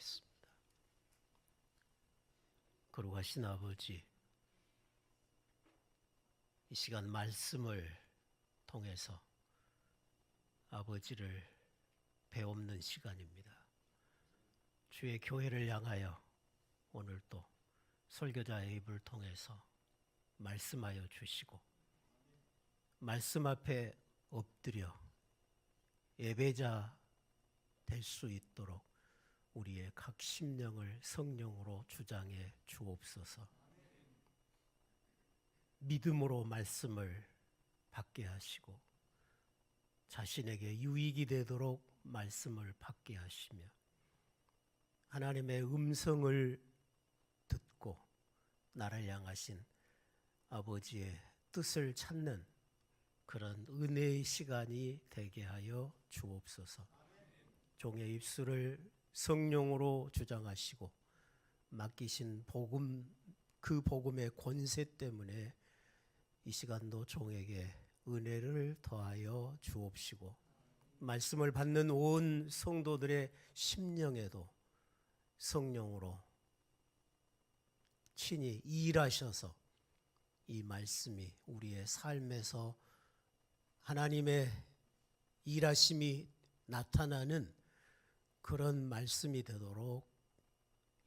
기도하겠습니다. 거룩하신 아버지, 이 시간 말씀을 통해서 아버지를 배웁는 시간입니다. 주의 교회를 향하여 오늘 또 설교자의 입을 통해서 말씀하여 주시고 말씀 앞에 엎드려 예배자 될 수 있도록 우리의 각 심령을 성령으로 주장해 주옵소서. 믿음으로 말씀을 받게 하시고 자신에게 유익이 되도록 말씀을 받게 하시며 하나님의 음성을 듣고 나를 향하신 아버지의 뜻을 찾는 그런 은혜의 시간이 되게 하여 주옵소서. 종의 입술을 성령으로 주장하시고 맡기신 복음, 그 복음의 권세 때문에 이 시간도 종에게 은혜를 더하여 주옵시고 말씀을 받는 온 성도들의 심령에도 성령으로 친히 일하셔서 이 말씀이 우리의 삶에서 하나님의 일하심이 나타나는 그런 말씀이 되도록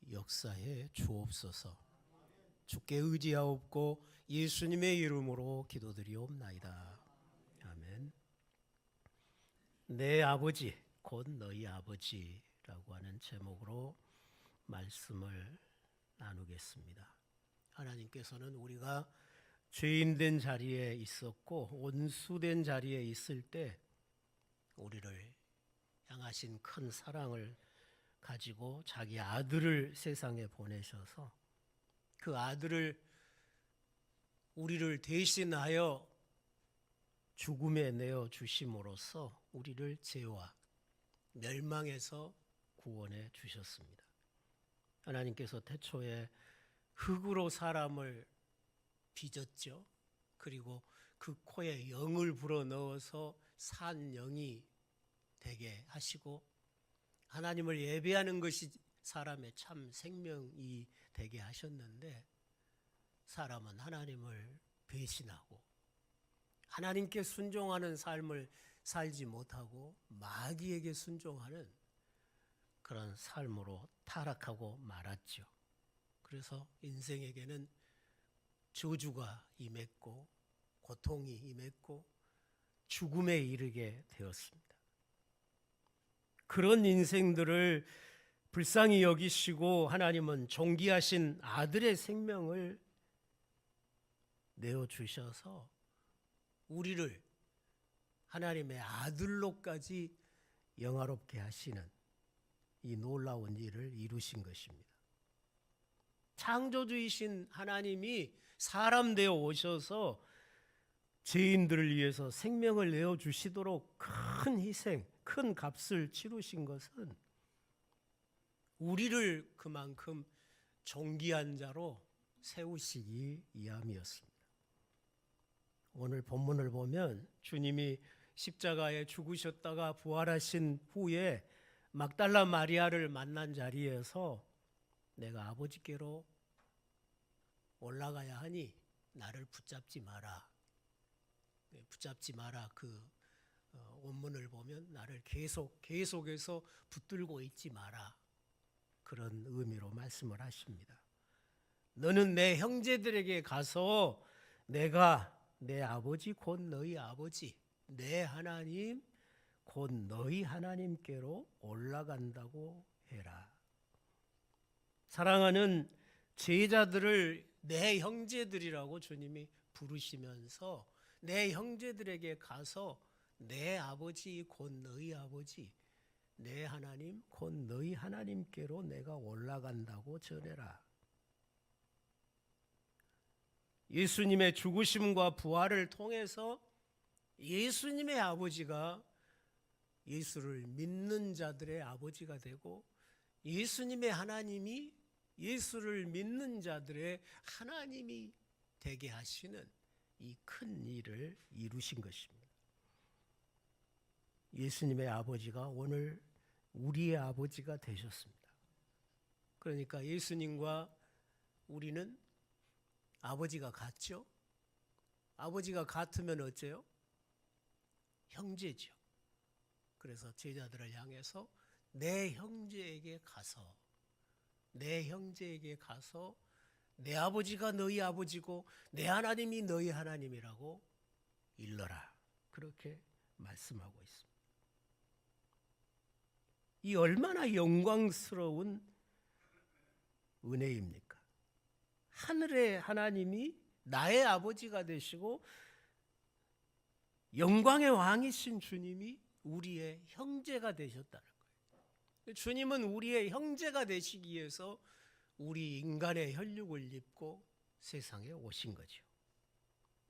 역사해 주옵소서. 주께 의지하옵고 예수님의 이름으로 기도드리옵나이다. 아멘. 내 아버지 곧 너희 아버지라고 하는 제목으로 말씀을 나누겠습니다. 하나님께서는 우리가 죄인된 자리에 있었고 온수된 자리에 있을 때 우리를 향하신 큰 사랑을 가지고 자기 아들을 세상에 보내셔서 그 아들을 우리를 대신하여 죽음에 내어 주심으로써 우리를 죄와 멸망에서 구원해 주셨습니다. 하나님께서 태초에 흙으로 사람을 빚었죠. 그리고 그 코에 영을 불어넣어서 산 영이 되게 하시고 하나님을 예배하는 것이 사람의 참 생명이 되게 하셨는데 사람은 하나님을 배신하고 하나님께 순종하는 삶을 살지 못하고 마귀에게 순종하는 그런 삶으로 타락하고 말았죠. 그래서 인생에게는 저주가 임했고 고통이 임했고 죽음에 이르게 되었습니다. 그런 인생들을 불쌍히 여기시고 하나님은 존귀하신 아들의 생명을 내어주셔서 우리를 하나님의 아들로까지 영화롭게 하시는 이 놀라운 일을 이루신 것입니다. 창조주이신 하나님이 사람 되어 오셔서 죄인들을 위해서 생명을 내어주시도록 큰 희생, 큰 값을 치르신 것은 우리를 그만큼 존귀한 자로 세우시기 위함이었습니다. 오늘 본문을 보면 주님이 십자가에 죽으셨다가 부활하신 후에 막달라 마리아를 만난 자리에서 내가 아버지께로 올라가야 하니 나를 붙잡지 마라. 붙잡지 마라. 그 원문을 보면 나를 계속해서 붙들고 있지 마라. 그런 의미로 말씀을 하십니다. 너는 내 형제들에게 가서 내가 내 아버지 곧 너희 아버지, 내 하나님 곧 너희 하나님께로 올라간다고 해라. 사랑하는 제자들을 내 형제들이라고 주님이 부르시면서 내 형제들에게 가서 내 아버지 곧 너희 아버지, 내 하나님 곧 너희 하나님께로 내가 올라간다고 전해라. 예수님의 죽으심과 부활을 통해서 예수님의 아버지가 예수를 믿는 자들의 아버지가 되고 예수님의 하나님이 예수를 믿는 자들의 하나님이 되게 하시는 이 큰 일을 이루신 것입니다. 예수님의 아버지가 오늘 우리의 아버지가 되셨습니다. 그러니까 예수님과 우리는 아버지가 같죠? 아버지가 같으면 어째요? 형제죠. 그래서 제자들을 향해서 내 형제에게 가서 내 아버지가 너희 아버지고 내 하나님이 너희 하나님이라고 일러라. 그렇게 말씀하고 있습니다. 이 얼마나 영광스러운 은혜입니까? 하늘의 하나님이 나의 아버지가 되시고 영광의 왕이신 주님이 우리의 형제가 되셨다는 거예요. 주님은 우리의 형제가 되시기 위해서 우리 인간의 혈육을 입고 세상에 오신 거죠.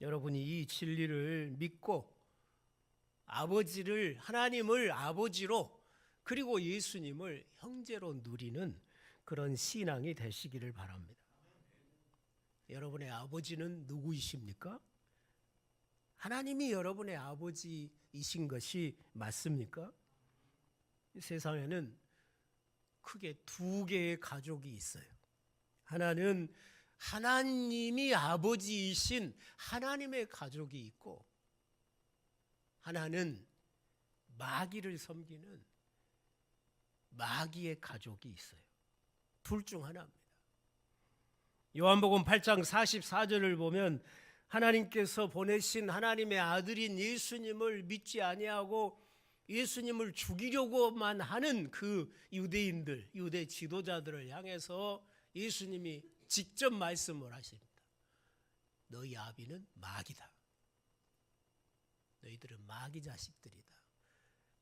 여러분이 이 진리를 믿고 하나님을 아버지로 그리고 예수님을 형제로 누리는 그런 신앙이 되시기를 바랍니다. 여러분의 아버지는 누구이십니까? 하나님이 여러분의 아버지이신 것이 맞습니까? 이 세상에는 크게 두 개의 가족이 있어요. 하나는 하나님이 아버지이신 하나님의 가족이 있고, 하나는 마귀를 섬기는 마귀의 가족이 있어요. 둘 중 하나입니다. 요한복음 8장 44절을 보면 하나님께서 보내신 하나님의 아들인 예수님을 믿지 아니하고 예수님을 죽이려고만 하는 그 유대인들, 유대 지도자들을 향해서 예수님이 직접 말씀을 하십니다. 너희 아비는 마귀다. 너희들은 마귀 자식들이다.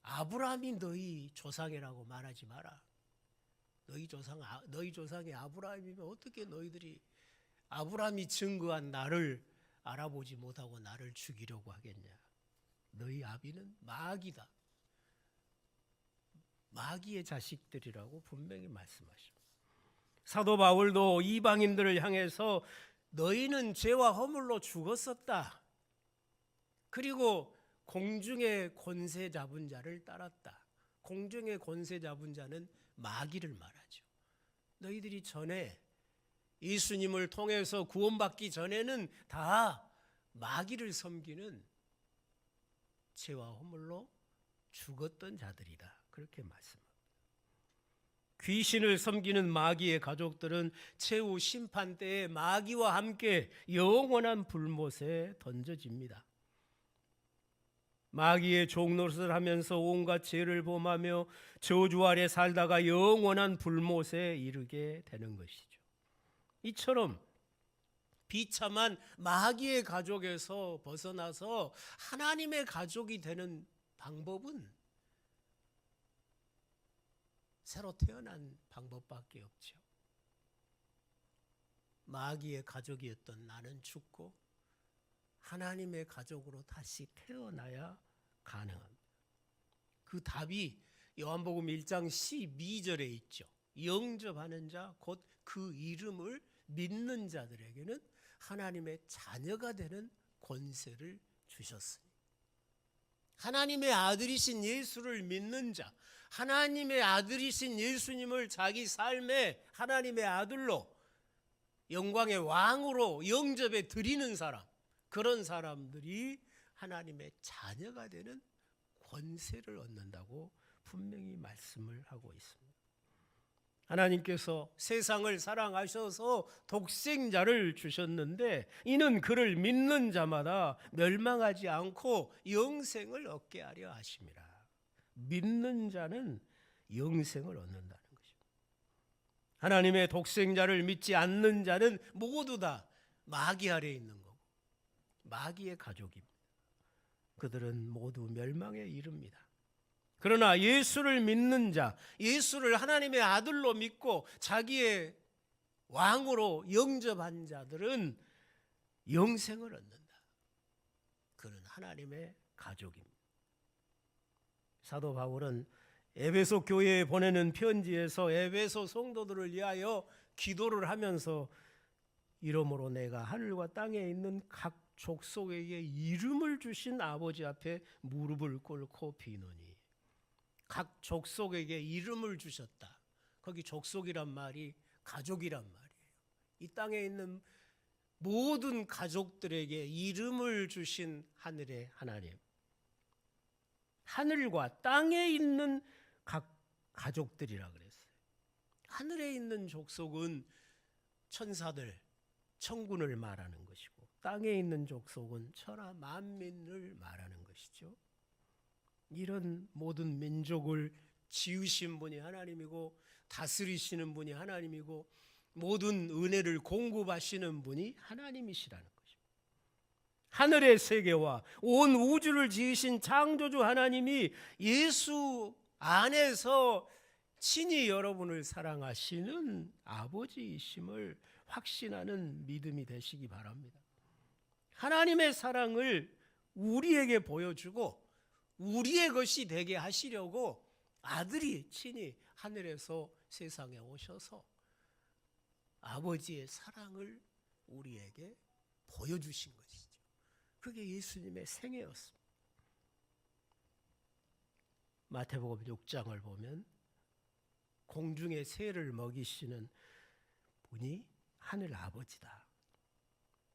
아브라함이 너희 조상이라고 말하지 마라. 너희 조상이 아브라함이면 어떻게 너희들이 아브라함이 증거한 나를 알아보지 못하고 나를 죽이려고 하겠냐. 너희 아비는 마귀다. 마귀의 자식들이라고 분명히 말씀하십니다. 사도 바울도 이방인들을 향해서 너희는 죄와 허물로 죽었었다. 그리고 공중의 권세 잡은 자를 따랐다. 공중의 권세 잡은 자는 마귀를 말하죠. 너희들이 전에 예수님을 통해서 구원받기 전에는 다 마귀를 섬기는 죄와 허물로 죽었던 자들이다. 그렇게 말씀합니다. 귀신을 섬기는 마귀의 가족들은 최후 심판 때에 마귀와 함께 영원한 불못에 던져집니다. 마귀의 종노릇을 하면서 온갖 죄를 범하며 저주 아래 살다가 영원한 불못에 이르게 되는 것이죠. 이처럼 비참한 마귀의 가족에서 벗어나서 하나님의 가족이 되는 방법은 새로 태어난 방법밖에 없죠. 마귀의 가족이었던 나는 죽고 하나님의 가족으로 다시 태어나야 가능합니다. 그 답이 요한복음 1장 12절에 있죠. 영접하는 자, 곧 그 이름을 믿는 자들에게는 하나님의 자녀가 되는 권세를 주셨으니. 하나님의 아들이신 예수를 믿는 자, 하나님의 아들이신 예수님을 자기 삶의 하나님의 아들로 영광의 왕으로 영접해 드리는 사람, 그런 사람들이 하나님의 자녀가 되는 권세를 얻는다고 분명히 말씀을 하고 있습니다. 하나님께서 세상을 사랑하셔서 독생자를 주셨는데 이는 그를 믿는 자마다 멸망하지 않고 영생을 얻게 하려 하심이라. 믿는 자는 영생을 얻는다는 것입니다. 하나님의 독생자를 믿지 않는 자는 모두 다 마귀 아래에 있는 거고 마귀의 가족입니다. 그들은 모두 멸망에 이릅니다. 그러나 예수를 믿는 자, 예수를 하나님의 아들로 믿고 자기의 왕으로 영접한 자들은 영생을 얻는다. 그는 하나님의 가족입니다. 사도 바울은 에베소 교회에 보내는 편지에서 에베소 성도들을 위하여 기도를 하면서 이러므로 내가 하늘과 땅에 있는 각 족속에게 이름을 주신 아버지 앞에 무릎을 꿇고 비노니. 각 족속에게 이름을 주셨다. 거기 족속이란 말이 가족이란 말이에요. 이 땅에 있는 모든 가족들에게 이름을 주신 하늘의 하나님. 하늘과 땅에 있는 각 가족들이라 그랬어요. 하늘에 있는 족속은 천사들, 천군을 말하는 것이고, 땅에 있는 족속은 천하 만민을 말하는 것이죠. 이런 모든 민족을 지으신 분이 하나님이고, 다스리시는 분이 하나님이고, 모든 은혜를 공급하시는 분이 하나님이시라는 것입니다. 하늘의 세계와 온 우주를 지으신 창조주 하나님이 예수 안에서 친히 여러분을 사랑하시는 아버지이심을 확신하는 믿음이 되시기 바랍니다. 하나님의 사랑을 우리에게 보여주고 우리의 것이 되게 하시려고 아들이 친히 하늘에서 세상에 오셔서 아버지의 사랑을 우리에게 보여주신 것이죠. 그게 예수님의 생애였습니다. 마태복음 6장을 보면 공중의 새를 먹이시는 분이 하늘 아버지다.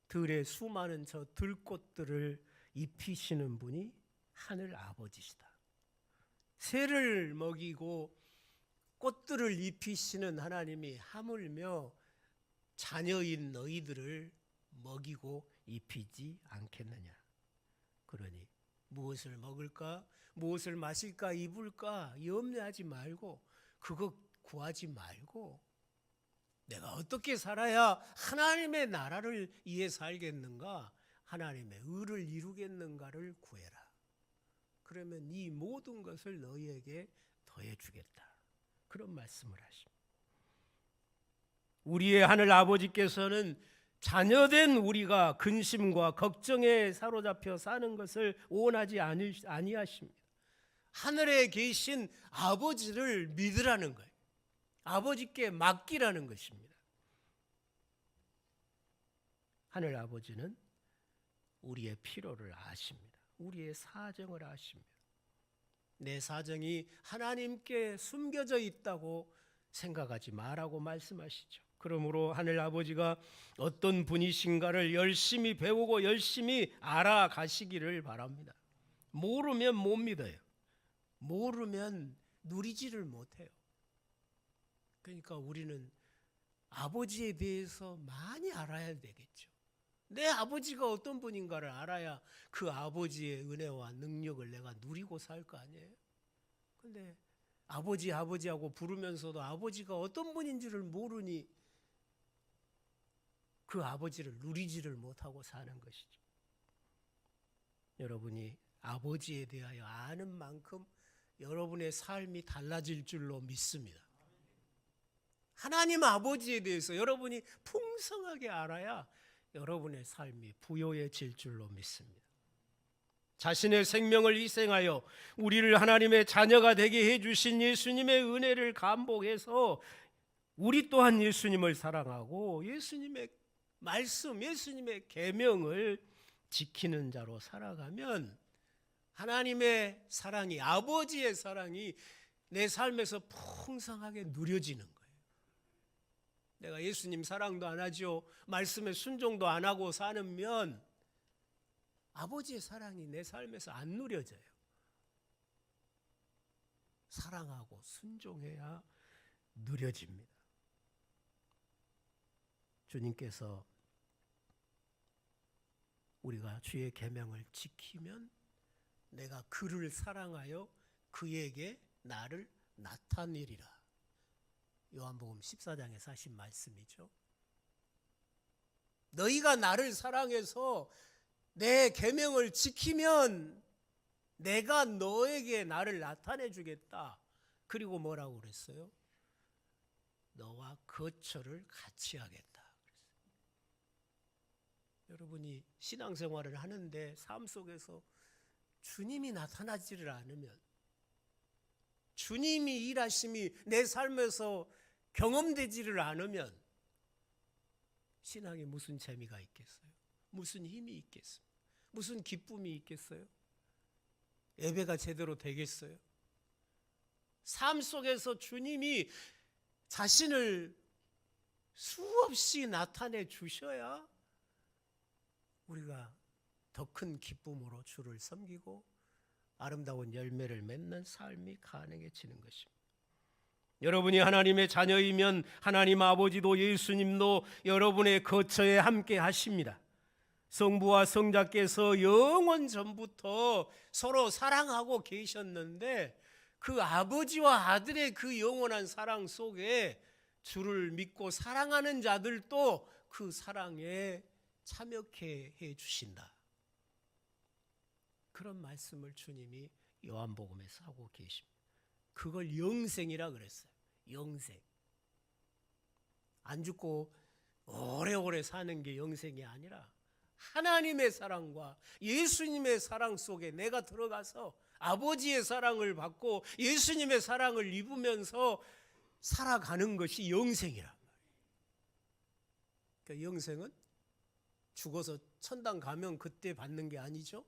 들의 수많은 저 들꽃들을 입히시는 분이 하늘 아버지시다. 새를 먹이고 꽃들을 입히시는 하나님이 하물며 자녀인 너희들을 먹이고 입히지 않겠느냐. 그러니 무엇을 먹을까, 무엇을 마실까, 입을까 염려하지 말고, 그거 구하지 말고, 내가 어떻게 살아야 하나님의 나라를 이해 살겠는가, 하나님의 의를 이루겠는가를 구해라. 그러면 이 모든 것을 너희에게 더해주겠다. 그런 말씀을 하십니다. 우리의 하늘 아버지께서는 자녀된 우리가 근심과 걱정에 사로잡혀 사는 것을 원하지 아니하십니다. 하늘에 계신 아버지를 믿으라는 거예요. 아버지께 맡기라는 것입니다. 하늘 아버지는 우리의 필요를 아십니다. 우리의 사정을 아십니다. 내 사정이 하나님께 숨겨져 있다고 생각하지 마라고 말씀하시죠. 그러므로 하늘 아버지가 어떤 분이신가를 열심히 배우고 열심히 알아가시기를 바랍니다. 모르면 못 믿어요. 모르면 누리지를 못해요. 그러니까 우리는 아버지에 대해서 많이 알아야 되겠죠. 내 아버지가 어떤 분인가를 알아야 그 아버지의 은혜와 능력을 내가 누리고 살 거 아니에요. 근데 아버지 아버지하고 부르면서도 아버지가 어떤 분인지를 모르니 그 아버지를 누리지를 못하고 사는 것이죠. 여러분이 아버지에 대하여 아는 만큼 여러분의 삶이 달라질 줄로 믿습니다. 하나님 아버지에 대해서 여러분이 풍성하게 알아야 여러분의 삶이 부요해질 줄로 믿습니다. 자신의 생명을 희생하여 우리를 하나님의 자녀가 되게 해주신 예수님의 은혜를 감복해서 우리 또한 예수님을 사랑하고 예수님의 말씀, 예수님의 계명을 지키는 자로 살아가면 하나님의 사랑이, 아버지의 사랑이 내 삶에서 풍성하게 누려지는 거예요. 내가 예수님 사랑도 안 하죠, 말씀에 순종도 안 하고 사면 아버지의 사랑이 내 삶에서 안 누려져요. 사랑하고 순종해야 누려집니다. 주님께서 우리가 주의 계명을 지키면 내가 그를 사랑하여 그에게 나를 나타내리라. 요한복음 14장에서 하신 말씀이죠. 너희가 나를 사랑해서 내 계명을 지키면 내가 너에게 나를 나타내 주겠다. 그리고 뭐라고 그랬어요? 너와 거처를 같이 하겠다. 여러분이 신앙생활을 하는데 삶 속에서 주님이 나타나지를 않으면, 주님이 일하심이 내 삶에서 경험되지를 않으면 신앙에 무슨 재미가 있겠어요? 무슨 힘이 있겠어요? 무슨 기쁨이 있겠어요? 예배가 제대로 되겠어요? 삶 속에서 주님이 자신을 수없이 나타내 주셔야 우리가 더 큰 기쁨으로 주를 섬기고 아름다운 열매를 맺는 삶이 가능해지는 것입니다. 여러분이 하나님의 자녀이면 하나님 아버지도 예수님도 여러분의 거처에 함께 하십니다. 성부와 성자께서 영원 전부터 서로 사랑하고 계셨는데 그 아버지와 아들의 그 영원한 사랑 속에 주를 믿고 사랑하는 자들도 그 사랑에 참여케 해 주신다. 그런 말씀을 주님이 요한복음에서 하고 계십니다. 그걸 영생이라 그랬어요. 영생. 안 죽고 오래오래 사는 게 영생이 아니라 하나님의 사랑과 예수님의 사랑 속에 내가 들어가서 아버지의 사랑을 받고 예수님의 사랑을 입으면서 살아가는 것이 영생이란 말이에요. 그러니까 영생은 죽어서 천당 가면 그때 받는 게 아니죠.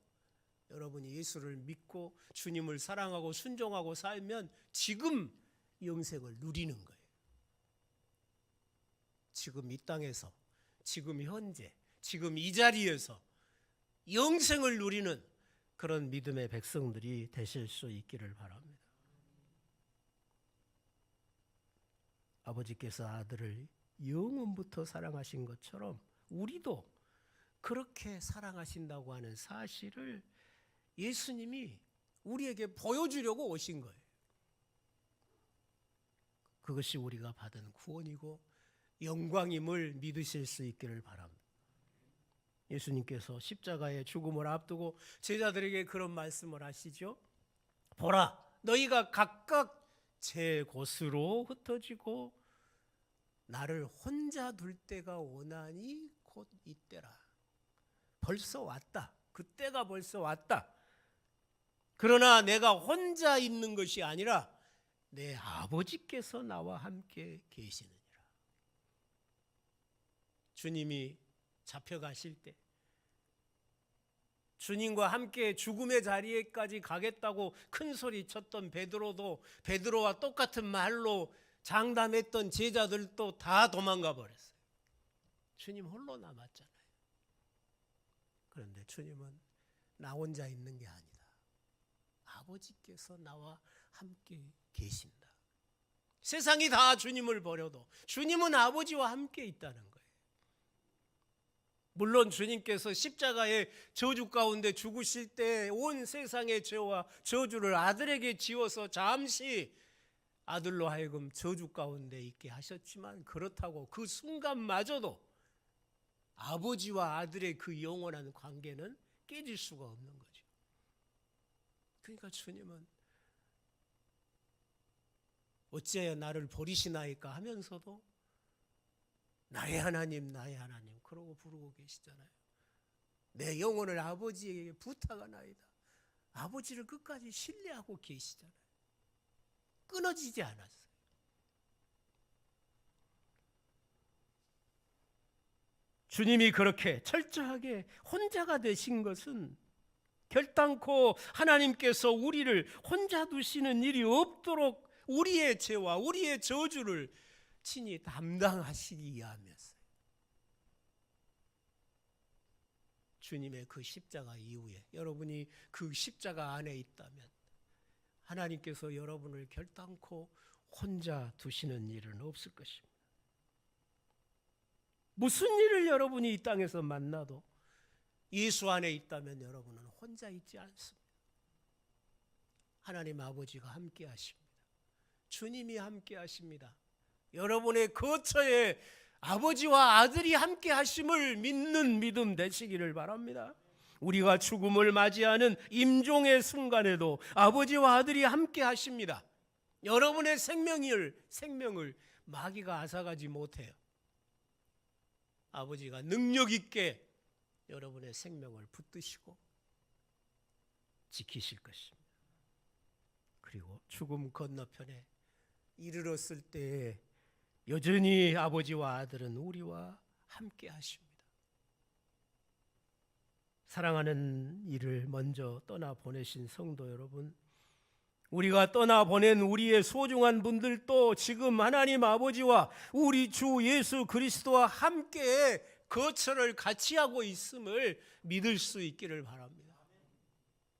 여러분이 예수를 믿고 주님을 사랑하고 순종하고 살면 지금 영생을 누리는 거예요. 지금 이 땅에서, 지금 현재, 지금 이 자리에서 영생을 누리는 그런 믿음의 백성들이 되실 수 있기를 바랍니다. 아버지께서 아들을 영원부터 사랑하신 것처럼 우리도 그렇게 사랑하신다고 하는 사실을 예수님이 우리에게 보여주려고 오신 거예요. 그것이 우리가 받은 구원이고 영광임을 믿으실 수 있기를 바랍니다. 예수님께서 십자가의 죽음을 앞두고 제자들에게 그런 말씀을 하시죠. 보라, 너희가 각각 제 곳으로 흩어지고 나를 혼자 둘 때가 오나니 곧 이때라. 벌써 왔다. 그때가 벌써 왔다. 그러나 내가 혼자 있는 것이 아니라 내 아버지께서 나와 함께 계시느니라. 주님이 잡혀가실 때 주님과 함께 죽음의 자리에까지 가겠다고 큰 소리 쳤던 베드로도 베드로와 똑같은 말로 장담했던 제자들도 다 도망가 버렸어요. 주님 홀로 남았잖아요. 그런데 주님은 나 혼자 있는 게 아니다. 아버지께서 나와 함께 계신다. 세상이 다 주님을 버려도 주님은 아버지와 함께 있다는 거예요. 물론 주님께서 십자가의 저주 가운데 죽으실 때 온 세상의 죄와 저주를 아들에게 지워서 잠시 아들로 하여금 저주 가운데 있게 하셨지만 그렇다고 그 순간마저도 아버지와 아들의 그 영원한 관계는 깨질 수가 없는 거죠. 그러니까 주님은 어찌하여 나를 버리시나이까 하면서도 나의 하나님 나의 하나님 그러고 부르고 계시잖아요. 내 영혼을 아버지에게 부탁하나이다. 아버지를 끝까지 신뢰하고 계시잖아요. 끊어지지 않았어요. 주님이 그렇게 철저하게 혼자가 되신 것은 결단코 하나님께서 우리를 혼자 두시는 일이 없도록 우리의 죄와 우리의 저주를 친히 담당하시기 위함이었어요. 주님의 그 십자가 이후에 여러분이 그 십자가 안에 있다면 하나님께서 여러분을 결단코 혼자 두시는 일은 없을 것입니다. 무슨 일을 여러분이 이 땅에서 만나도 예수 안에 있다면 여러분은 혼자 있지 않습니다. 하나님 아버지가 함께 하십니다. 주님이 함께 하십니다. 여러분의 거처에 아버지와 아들이 함께 하심을 믿는 믿음 되시기를 바랍니다. 우리가 죽음을 맞이하는 임종의 순간에도 아버지와 아들이 함께 하십니다. 여러분의 생명을 마귀가 앗아가지 못해요. 아버지가 능력 있게 여러분의 생명을 붙드시고 지키실 것입니다. 그리고 죽음 건너편에 이르렀을 때에 여전히 아버지와 아들은 우리와 함께 하십니다. 사랑하는 이를 먼저 떠나 보내신 성도 여러분, 우리가 떠나보낸 우리의 소중한 분들도 지금 하나님 아버지와 우리 주 예수 그리스도와 함께 거처를 같이 하고 있음을 믿을 수 있기를 바랍니다.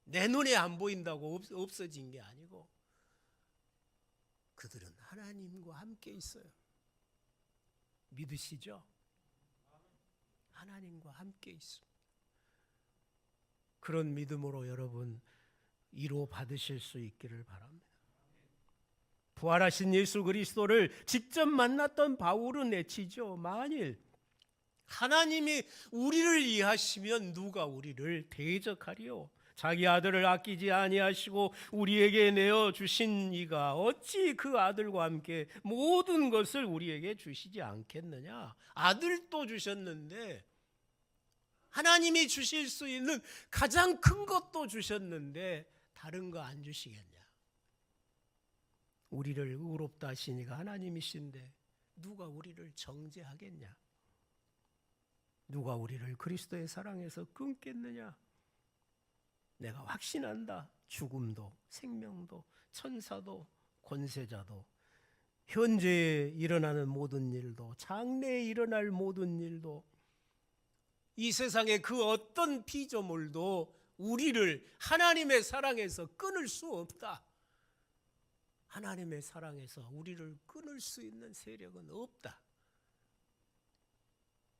내 눈에 안 보인다고 없어진 게 아니고 그들은 하나님과 함께 있어요. 믿으시죠? 하나님과 함께 있습니다. 그런 믿음으로 여러분 위로 받으실 수 있기를 바랍니다. 부활하신 예수 그리스도를 직접 만났던 바울은 외치죠. 만일 하나님이 우리를 이해하시면 누가 우리를 대적하리요? 자기 아들을 아끼지 아니하시고 우리에게 내어 주신 이가 어찌 그 아들과 함께 모든 것을 우리에게 주시지 않겠느냐? 아들도 주셨는데, 하나님이 주실 수 있는 가장 큰 것도 주셨는데 다른 거 안 주시겠냐? 우리를 의롭다 하시니까 하나님이신데 누가 우리를 정죄하겠냐? 누가 우리를 그리스도의 사랑에서 끊겠느냐? 내가 확신한다. 죽음도 생명도 천사도 권세자도 현재에 일어나는 모든 일도 장래에 일어날 모든 일도 이 세상의 그 어떤 피조물도 우리를 하나님의 사랑에서 끊을 수 없다. 하나님의 사랑에서 우리를 끊을 수 있는 세력은 없다.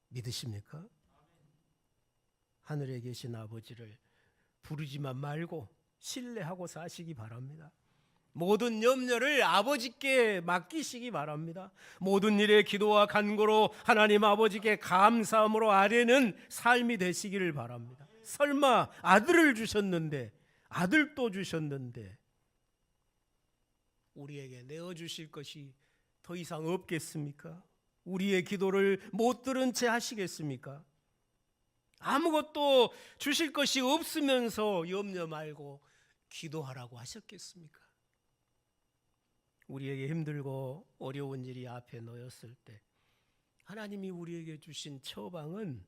믿으십니까? 하늘에 계신 아버지를 부르지만 말고 신뢰하고 사시기 바랍니다. 모든 염려를 아버지께 맡기시기 바랍니다. 모든 일에 기도와 간구로 하나님 아버지께 감사함으로 아뢰는 삶이 되시기를 바랍니다. 설마 아들을 주셨는데, 아들도 주셨는데 우리에게 내어주실 것이 더 이상 없겠습니까? 우리의 기도를 못 들은 채 하시겠습니까? 아무것도 주실 것이 없으면서 염려 말고 기도하라고 하셨겠습니까? 우리에게 힘들고 어려운 일이 앞에 놓였을 때 하나님이 우리에게 주신 처방은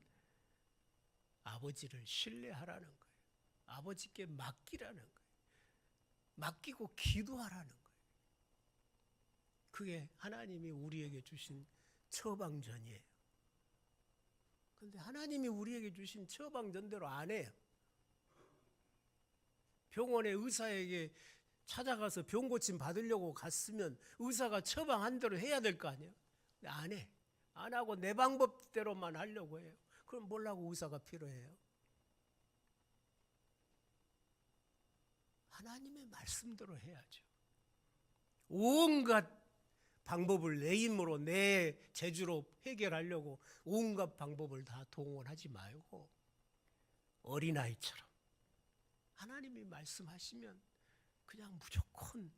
아버지를 신뢰하라는 거예요. 아버지께 맡기라는 거예요. 맡기고 기도하라는 거예요. 그게 하나님이 우리에게 주신 처방전이에요. 그런데 하나님이 우리에게 주신 처방전대로 안 해요. 병원에 의사에게 찾아가서 병 고침 받으려고 갔으면 의사가 처방한 대로 해야 될 거 아니에요. 근데 안 해. 안 하고 내 방법대로만 하려고 해요. 그럼 뭐라고 의사가 필요해요? 하나님의 말씀대로 해야죠. 온갖 방법을 내 힘으로 내 재주로 해결하려고 온갖 방법을 다 동원하지 말고 어린아이처럼 하나님이 말씀하시면 그냥 무조건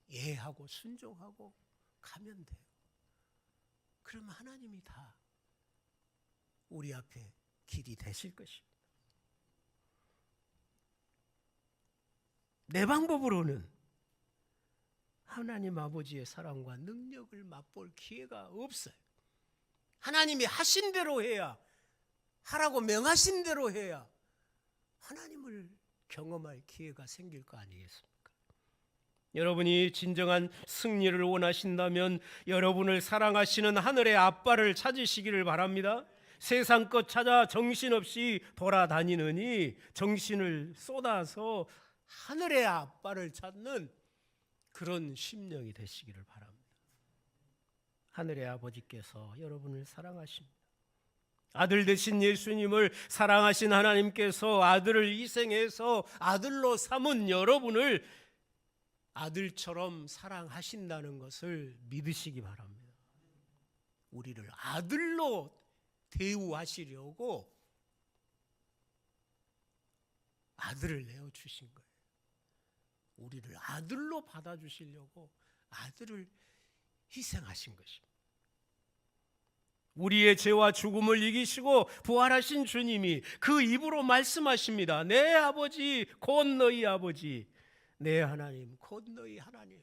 예하고 순종하고 가면 돼요. 그러면 하나님이 다 우리 앞에 길이 되실 것입니다. 내 방법으로는 하나님 아버지의 사랑과 능력을 맛볼 기회가 없어요. 하나님이 하신 대로 해야, 하라고 명하신 대로 해야 하나님을 경험할 기회가 생길 거 아니겠습니까? 여러분이 진정한 승리를 원하신다면 여러분을 사랑하시는 하늘의 아빠를 찾으시기를 바랍니다. 세상 것 찾아 정신없이 돌아다니느니 정신을 쏟아서 하늘의 아빠를 찾는 그런 심령이 되시기를 바랍니다. 하늘의 아버지께서 여러분을 사랑하십니다. 아들 되신 예수님을 사랑하신 하나님께서 아들을 희생해서 아들로 삼은 여러분을 아들처럼 사랑하신다는 것을 믿으시기 바랍니다. 우리를 아들로 대우하시려고 아들을 내어주신 거예요. 우리를 아들로 받아주시려고 아들을 희생하신 것입니다. 우리의 죄와 죽음을 이기시고 부활하신 주님이 그 입으로 말씀하십니다. 내 아버지 곧 너희 아버지, 내 하나님 곧 너희 하나님.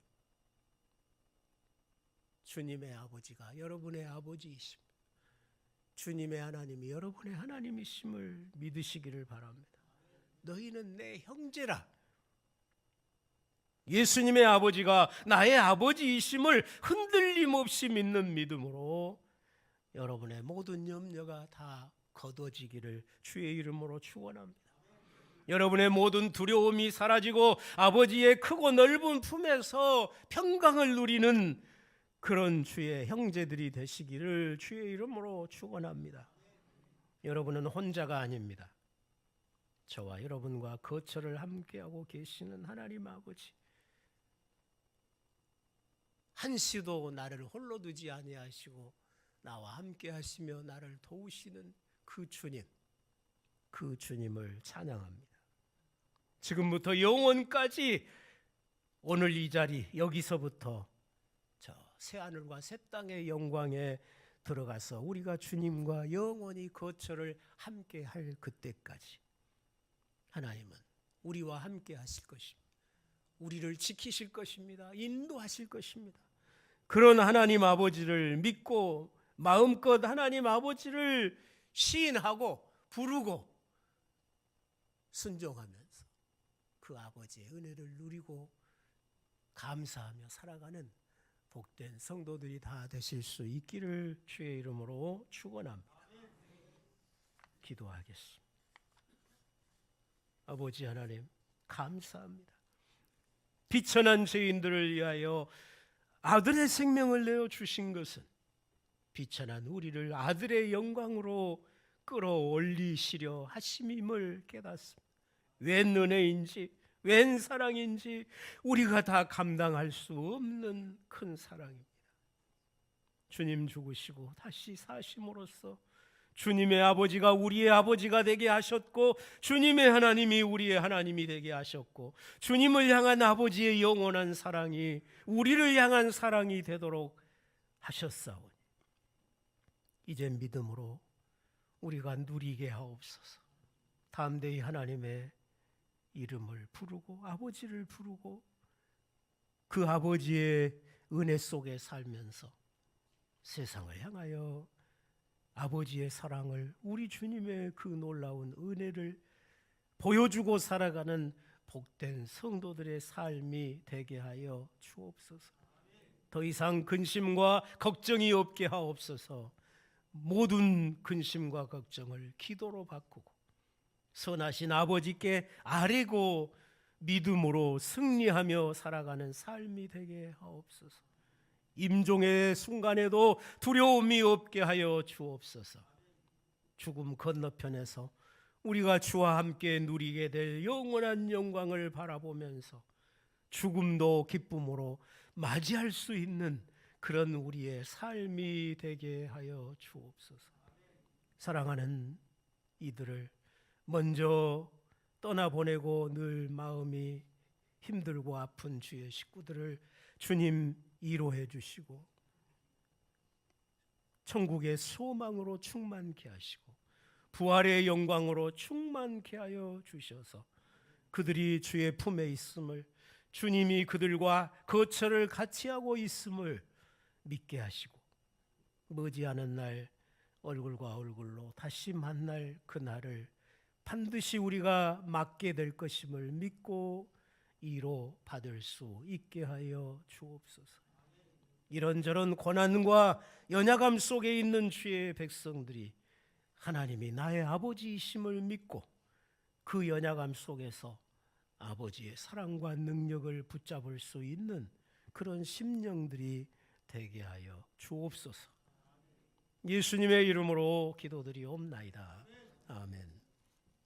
주님의 아버지가 여러분의 아버지이십니다. 주님의 하나님이 여러분의 하나님이심을 믿으시기를 바랍니다. 너희는 내 형제라. 예수님의 아버지가 나의 아버지이심을 흔들림 없이 믿는 믿음으로 여러분의 모든 염려가 다 거둬지기를 주의 이름으로 축원합니다. 여러분의 모든 두려움이 사라지고 아버지의 크고 넓은 품에서 평강을 누리는 그런 주의 형제들이 되시기를 주의 이름으로 축원합니다. 여러분은 혼자가 아닙니다. 저와 여러분과 거처를 함께하고 계시는 하나님 아버지, 한시도 나를 홀로 두지 아니하시고 나와 함께 하시며 나를 도우시는 그 주님, 그 주님을 찬양합니다. 지금부터 영원까지 오늘 이 자리 여기서부터 저 새하늘과 새 땅의 영광에 들어가서 우리가 주님과 영원히 거처를 함께 할 그때까지 하나님은 우리와 함께 하실 것입니다. 우리를 지키실 것입니다. 인도하실 것입니다. 그런 하나님 아버지를 믿고 마음껏 하나님 아버지를 시인하고 부르고 순종하면서 그 아버지의 은혜를 누리고 감사하며 살아가는 복된 성도들이 다 되실 수 있기를 주의 이름으로 축원합니다. 기도하겠습니다. 아버지 하나님, 감사합니다. 비천한 죄인들을 위하여 아들의 생명을 내어 주신 것은 비천한 우리를 아들의 영광으로 끌어올리시려 하심임을 깨닫습니다. 웬 은혜인지 웬 사랑인지 우리가 다 감당할 수 없는 큰 사랑입니다. 주님 죽으시고 다시 사심으로써 주님의 아버지가 우리의 아버지가 되게 하셨고 주님의 하나님이 우리의 하나님이 되게 하셨고 주님을 향한 아버지의 영원한 사랑이 우리를 향한 사랑이 되도록 하셨사오니 이제 믿음으로 우리가 누리게 하옵소서. 담대히 하나님의 이름을 부르고 아버지를 부르고 그 아버지의 은혜 속에 살면서 세상을 향하여 아버지의 사랑을, 우리 주님의 그 놀라운 은혜를 보여주고 살아가는 복된 성도들의 삶이 되게 하여 주옵소서. 더 이상 근심과 걱정이 없게 하옵소서. 모든 근심과 걱정을 기도로 바꾸고 선하신 아버지께 아뢰고 믿음으로 승리하며 살아가는 삶이 되게 하옵소서. 임종의 순간에도 두려움이 없게 하여 주옵소서. 죽음 건너편에서 우리가 주와 함께 누리게 될 영원한 영광을 바라보면서 죽음도 기쁨으로 맞이할 수 있는 그런 우리의 삶이 되게 하여 주옵소서. 사랑하는 이들을 먼저 떠나보내고 늘 마음이 힘들고 아픈 주의 식구들을 주님 위로해 주시고 천국의 소망으로 충만케 하시고 부활의 영광으로 충만케 하여 주셔서 그들이 주의 품에 있음을, 주님이 그들과 거처를 같이 하고 있음을 믿게 하시고 머지않은 날 얼굴과 얼굴로 다시 만날 그날을 반드시 우리가 맞게 될 것임을 믿고 이로 받을 수 있게 하여 주옵소서. 이런저런 고난과 연약함 속에 있는 주의 백성들이 하나님이 나의 아버지이심을 믿고 그 연약함 속에서 아버지의 사랑과 능력을 붙잡을 수 있는 그런 심령들이 되게 하여 주옵소서. 예수님의 이름으로 기도드리옵나이다. 아멘.